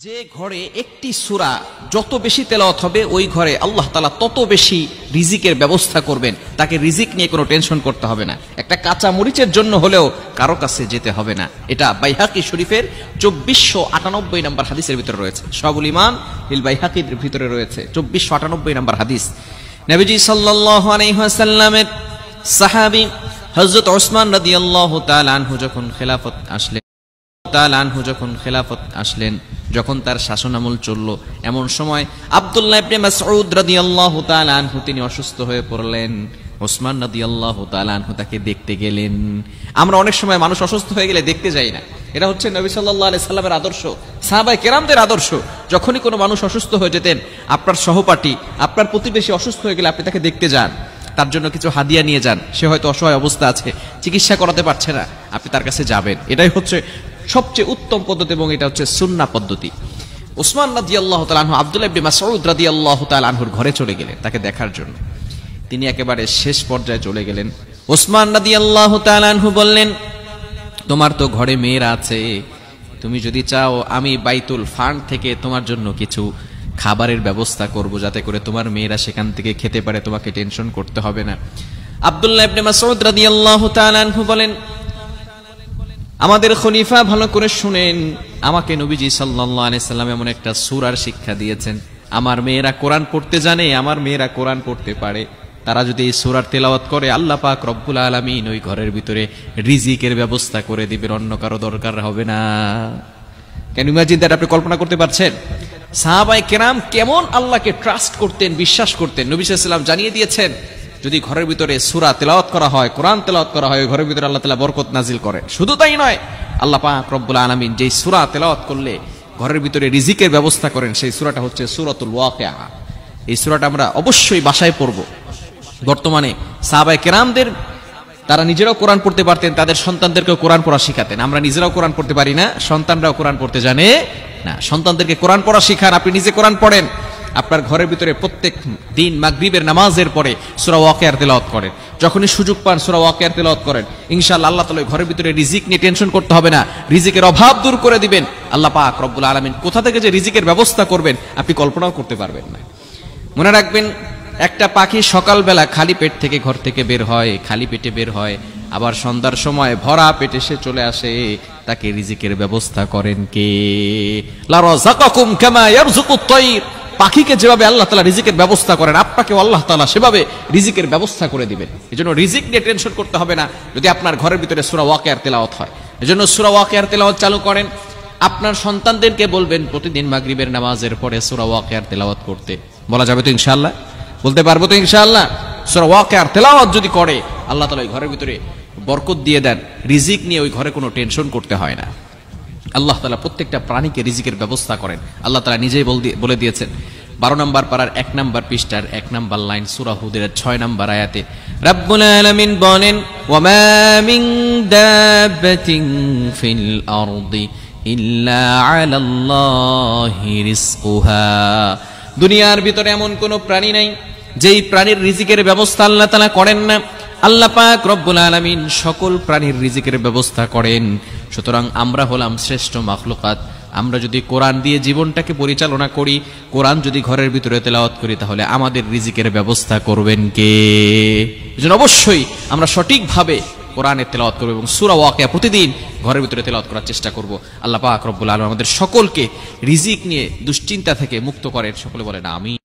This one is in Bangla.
যে ঘরে একটি সূরা যত বেশি তেলাওয়াত হবে ওই ঘরে আল্লাহ তাআলা তত বেশি রিজিকের ব্যবস্থা করবেন। তাকে রিজিক নিয়ে কোনো টেনশন করতে হবে না। একটা কাঁচা মরিচের জন্য হলেও কারো কাছে যেতে হবে না। এটা বাইহাকি শরীফের 2498 নম্বর হাদিসের ভিতরে রয়েছে। শাহুল ঈমান ইল বাইহাকির ভিতরে রয়েছে 2498 নম্বর হাদিস। নবীজি সাল্লাল্লাহু আলাইহি ওয়াসাল্লামের সাহাবী হযরত ওসমান রাদিয়াল্লাহু তাআলা আনহু যখন খেলাফত আসলেন, যখন তার শাসনামল চলল, এমন সময় আব্দুল্লাহ ইবনে মাসউদ রাদিয়াল্লাহু তাআলা আনহু তিনি অসুস্থ হয়ে পড়লেন। ওসমান রাদিয়াল্লাহু তাআলা আনহু তাকে দেখতে গেলেন। আমরা অনেক সময় মানুষ অসুস্থ হয়ে গেলে দেখতে যাই না। এটা হচ্ছে নবী সাল্লাল্লাহু আলাইহি সাল্লামের আদর্শ, সাহাবায়ে কেরামদের আদর্শ। যখনই কোনো মানুষ অসুস্থ হয়ে যেতেন, আপনার সহপাঠী, আপনার প্রতিবেশী অসুস্থ হয়ে গেলে আপনি তাকে দেখতে যান, তার জন্য কিছু হাদিয়া নিয়ে যান। সে হয়তো অসহায় অবস্থা আছে, চিকিৎসা করাতে পারছে না, আপনি তার কাছে যাবেন। এটাই হচ্ছে সবচেয়ে উত্তম পদ্ধতি এবং এটা হচ্ছে সুন্নাহ পদ্ধতি। ওসমান রাদিয়াল্লাহু তাআলা আনহু আব্দুল্লাহ ইবনে মাসউদ রাদিয়াল্লাহু তাআলা আনহুর ঘরে চলে গেলেন তাকে দেখার জন্য। তিনি একেবারে শেষ পর্যায়ে চলে গেলেন। ওসমান রাদিয়াল্লাহু তাআলা আনহু বললেন, তোমার তো ঘরে মেয়েরা আছে, তুমি যদি চাও আমি বাইতুল ফান্ড থেকে তোমার জন্য কিছু খাবারের ব্যবস্থা করব, যাতে করে তোমার মেয়েরা সেখান থেকে খেতে পারে, তোমাকে টেনশন করতে হবে না। আব্দুল্লাহ ইবনে মাসউদ রাদিয়াল্লাহু তাআলা আনহু বলেন, আমাদের খলিফা ভালো করে শুনেন, আমাকে নবীজি সাল্লাল্লাহু আলাইহি সাল্লাম এমন একটা সূরার শিক্ষা দিয়েছেন, আমার মেয়েরা কোরআন পড়তে জানে, আমার মেয়েরা কোরআন পড়তে পারে, তারা যদি এই সূরার তেলাওয়াত করে আল্লাহ পাক রব্বুল আলামিন ওই ঘরের ভিতরে রিজিকের ব্যবস্থা করে দিবেন, অন্য কারো দরকার হবে না। Can you imagine that? আপনি কল্পনা করতে পারছেন সাহাবায়ে কেরাম কেমন আল্লাহকে ট্রাস্ট করতেন, বিশ্বাস করতেন। নবী সাল্লাল্লাহু আলাইহি ওয়াসাল্লাম জানিয়ে দিয়েছেন, যদি ঘরের ভিতরে সূরা তেলাওয়াত করা হয়, কোরআন তেলাওয়াত করা হয়, ঘরের ভিতরে আল্লাহ তাআলা বরকত নাজিল করেন। শুধু তাই নয়, আল্লাহ পাক রব্বুল আলামিন যেই সূরা তেলাওয়াত করলে ঘরের ভিতরে রিজিকের ব্যবস্থা করেন, সেই সূরাটা হচ্ছে সূরাতুল ওয়াকিয়া। এই সূরাটা আমরা অবশ্যই বাসায় পড়ব। বর্তমানে সাহাবায়ে কেরামদের তারা নিজেরাও কোরআন পড়তে পারতেন, তাদের সন্তানদেরকেও কোরআন পড়া শিখাতেন। আমরা নিজেরাও কোরআন পড়তে পারি না, সন্তানরাও কোরআন পড়তে জানে না। সন্তানদেরকে কোরআন পড়া শিখান, আপনি নিজে কোরআন পড়েন। আপনার ঘরের ভিতরে প্রত্যেক দিন মাগরিবের নামাজের পরে সূরা ওয়াকিয়ার তেলাওয়াত করেন। যখনই সুযোগ পান সূরা ওয়াকিয়ার তেলাওয়াত করেন। ইনশাআল্লাহ আল্লাহ তাআলা ঘরের ভিতরে রিজিক নিয়ে টেনশন করতে হবে না, রিজিকের অভাব দূর করে দিবেন। আল্লাহ পাক রব্বুল আলামিন কোথা থেকে যে রিজিকের ব্যবস্থা করবেন আপনি কল্পনাও করতে পারবেন না। মনে রাখবেন, একটা পাখি সকালবেলা খালি পেট থেকে ঘর থেকে বের হয়, খালি পেটে বের হয়, আবার সন্ধ্যার সময় ভরা পেটে সে চলে আসে। তাকে রিজিকের ব্যবস্থা করেন কে? লা রাযাকাকুম কামা ইয়ারযুকুত তায়র। পাখিকে যেভাবে আল্লাহ তাআলা রিজিকের ব্যবস্থা করেন, আপনাকেও আল্লাহ তাআলা সেভাবে রিজিকের ব্যবস্থা করে দিবেন। এজন্য রিজিক নিয়ে টেনশন করতে হবে না যদি আপনার ঘরের ভিতরে সূরা ওয়াকিয়ার তেলাওয়াত হয়। এজন্য সূরা ওয়াকিয়ার তেলাওয়াত চালু করেন। আপনার সন্তানদেরকে বলবেন প্রতিদিন মাগরিবের নামাজের পরে সূরা ওয়াকিয়ার তেলাওয়াত করতে। বলা যাবে তো ইনশাআল্লাহ? বলতে পারবো তো ইনশাআল্লাহ? সূরা ওয়াকিয়ার তেলাওয়াত যদি করে আল্লাহ তাআলা ওই ঘরের ভিতরে বরকত দিয়ে দেন, রিজিক নিয়ে ওই ঘরে কোনো টেনশন করতে হয় না। আল্লাহ তাআলা প্রত্যেকটা প্রাণীকে রিজিকের ব্যবস্থা করেন। আল্লাহ তাআলা নিজেই বলে দিয়েছেন 12 নম্বর পারার 1 নম্বর পৃষ্ঠার 1 নম্বর লাইন সূরা হুদের 6 নম্বর আয়াতে রব্বুল আলামিন বলেন, ওয়া মা মিন দাব্বাতিন ফিল আরদি ইল্লা আলাল্লাহি রিজকুহা। দুনিয়ার ভিতরে এমন কোনো প্রাণী নাই যেই প্রাণীর রিজিকের ব্যবস্থা আল্লাহ তাআলা করেন না। আল্লাহ পাক রব্বুল আলামিন সকল প্রাণীর রিজিকের ব্যবস্থা করেন। সুতরাং আমরা হলাম শ্রেষ্ঠ মাখলুকাত। আমরা যদি কোরআন দিয়ে জীবনটাকে পরিচালনা করি, কোরআন যদি ঘরের ভিতরে তেলাওয়াত করি, তাহলে আমাদের রিজিকের ব্যবস্থা করবেন কে? এজন্য অবশ্যই আমরা সঠিকভাবে কোরআনের তেলাওয়াত করব এবং সূরা ওয়াকিয়া প্রতিদিন ঘরের ভিতরে তেলাওয়াত করার চেষ্টা করব। আল্লাহ পাক রব্বুল আলামিন আমাদের সকলকে রিজিক নিয়ে দুশ্চিন্তা থেকে মুক্ত করেন। সকলে বলেন আমিন।